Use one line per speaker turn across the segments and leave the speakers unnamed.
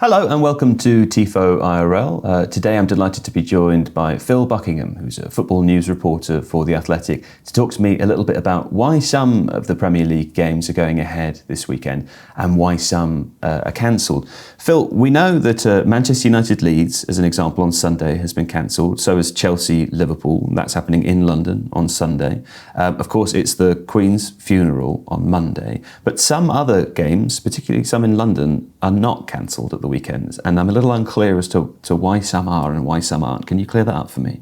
Hello and welcome to Tifo IRL. Today I'm delighted to be joined by Phil Buckingham, who's a football news reporter for The Athletic, to talk to me a little bit about why some of the Premier League games are going ahead this weekend and why some are cancelled. Phil, we know that Manchester United Leeds, as an example, on Sunday has been cancelled. So is Chelsea Liverpool. That's happening in London on Sunday. Of course, it's the Queen's funeral on Monday. But some other games, particularly some in London, are not cancelled at the weekends, and I'm a little unclear as to why some are and why some aren't. Can you clear that up for me?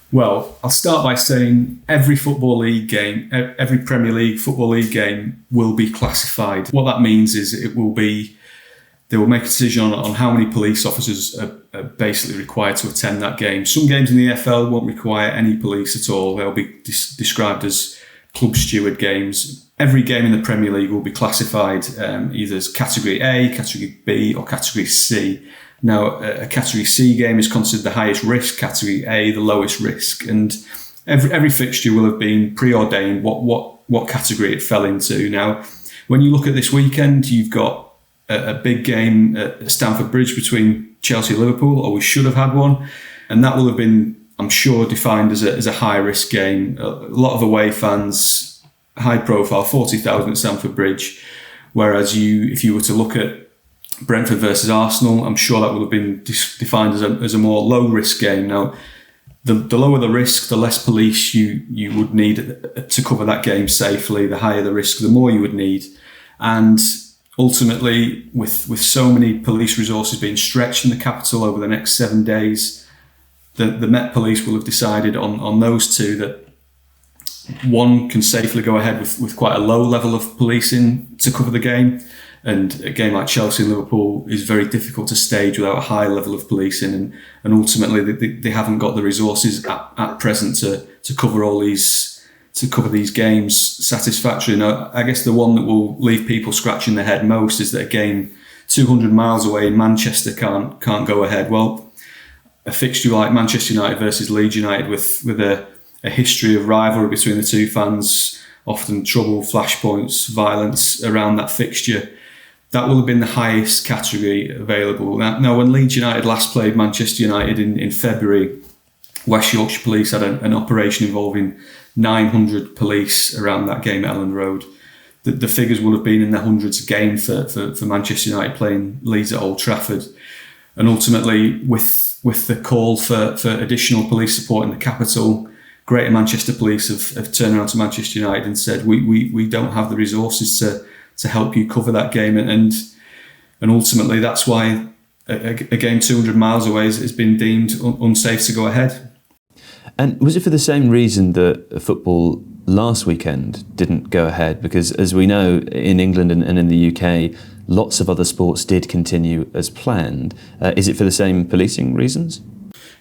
Well, I'll start by saying every Football League game, every Premier League Football League game will be classified. What that means is they will make a decision on how many police officers are basically required to attend that game. Some games in the EFL won't require any police at all. They'll be described as club steward games. Every game in the Premier League will be classified either as Category A, Category B or Category C. Now, a Category C game is considered the highest risk, Category A the lowest risk, and every fixture will have been preordained what category it fell into. Now, when you look at this weekend, you've got a big game at Stamford Bridge between Chelsea and Liverpool, or we should have had one, and that will have been, I'm sure, defined as a high risk game. A lot of away fans, high profile, 40,000 at Stamford Bridge. Whereas if you were to look at Brentford versus Arsenal, I'm sure that would have been defined as a more low risk game. Now, the lower the risk, the less police you would need to cover that game safely. The higher the risk, the more you would need. And ultimately, with so many police resources being stretched in the capital over the next 7 days, the Met Police will have decided on those two that one can safely go ahead with quite a low level of policing to cover the game. And a game like Chelsea and Liverpool is very difficult to stage without a high level of policing. And ultimately, they haven't got the resources at present to cover these games satisfactorily. Now, I guess the one that will leave people scratching their head most is that a game 200 miles away in Manchester can't go ahead. Well, a fixture like Manchester United versus Leeds United with a history of rivalry between the two fans, often trouble, flashpoints, violence around that fixture, that will have been the highest category available. Now when Leeds United last played Manchester United in February, West Yorkshire Police had an operation involving 900 police around that game at Elland Road. The figures will have been in the hundreds again for Manchester United playing Leeds at Old Trafford. And ultimately, with the call for additional police support in the capital, Greater Manchester Police have turned around to Manchester United and said, we don't have the resources to help you cover that game. And ultimately, that's why a game 200 miles away has been deemed unsafe to go ahead.
And was it for the same reason that football last weekend didn't go ahead? Because as we know, in England and in the UK, lots of other sports did continue as planned. Is it for the same policing reasons?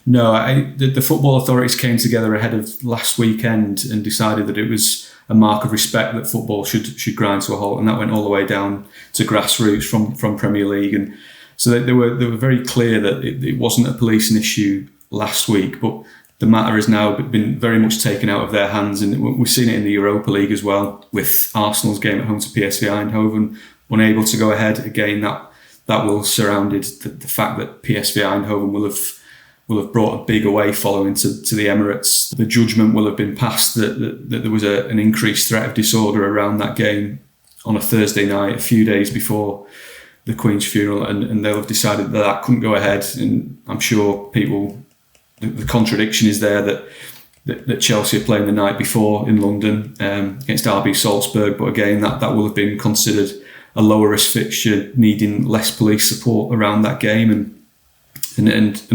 No, the football authorities came together ahead of last weekend and decided that it was a mark of respect that football should grind to a halt, and that went all the way down to grassroots from Premier League. And so they were very clear that it wasn't a policing issue last week, but the matter has now been very much taken out of their hands, and we've seen it in the Europa League as well, with Arsenal's game at home to PSV Eindhoven unable to go ahead. Again, that will have surrounded the fact that PSV Eindhoven will have brought a big away following to the Emirates. The judgment will have been passed that there was an increased threat of disorder around that game on a Thursday night, a few days before the Queen's funeral, and they'll have decided that couldn't go ahead. And I'm sure the contradiction is there that Chelsea are playing the night before in London against RB Salzburg, but again, that will have been considered a lower risk fixture, needing less police support around that game, and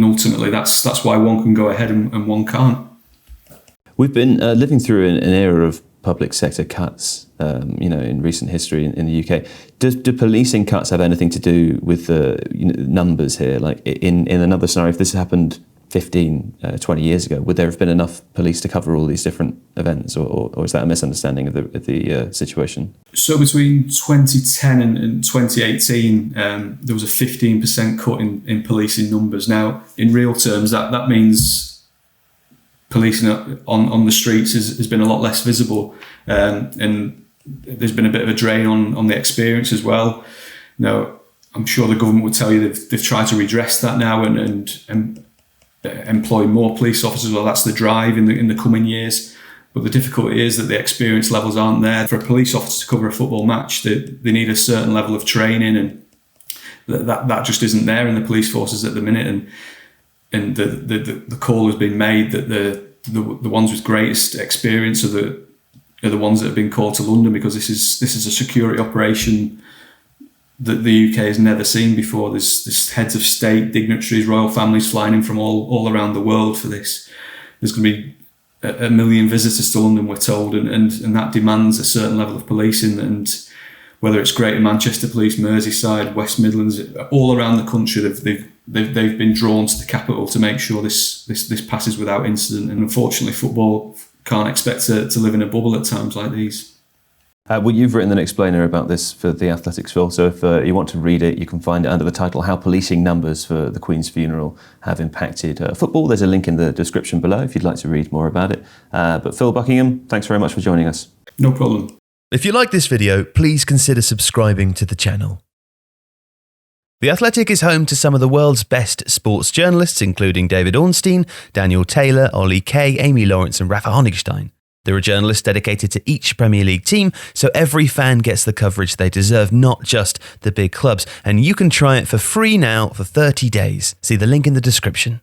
ultimately that's why one can go ahead and one can't.
We've been living through an era of public sector cuts, in recent history in the UK. Do policing cuts have anything to do with the numbers here? Like in another scenario, if this happened 15, 20 years ago, would there have been enough police to cover all these different events, or is that a misunderstanding of the situation? So
between 2010 and 2018, there was a 15% cut in policing numbers. Now, in real terms, that means policing on the streets has been a lot less visible, and there's been a bit of a drain on the experience as well. Now, I'm sure the government would tell you they've tried to redress that now and employ more police officers. Well, that's the drive in the coming years. But the difficulty is that the experience levels aren't there. For a police officer to cover a football match, they need a certain level of training, and that just isn't there in the police forces at the minute. And the call has been made that the ones with greatest experience are the ones that have been called to London, because this is a security operation that the UK has never seen before. There's heads of state, dignitaries, royal families flying in from all around the world for this. There's going to be a million visitors to London, we're told, and that demands a certain level of policing. And whether it's Greater Manchester Police, Merseyside, West Midlands, all around the country, they've been drawn to the capital to make sure this passes without incident. And unfortunately, football can't expect to live in a bubble at times like these.
Well, you've written an explainer about this for The Athletic's, Phil, so if you want to read it, you can find it under the title How Policing Numbers for the Queen's Funeral Have Impacted Football. There's a link in the description below if you'd like to read more about it. But Phil Buckingham, thanks very much for joining us.
No problem.
If you like this video, please consider subscribing to the channel. The Athletic is home to some of the world's best sports journalists, including David Ornstein, Daniel Taylor, Ollie Kay, Amy Lawrence and Rafa Honigstein. There are journalists dedicated to each Premier League team, so every fan gets the coverage they deserve, not just the big clubs. And you can try it for free now for 30 days. See the link in the description.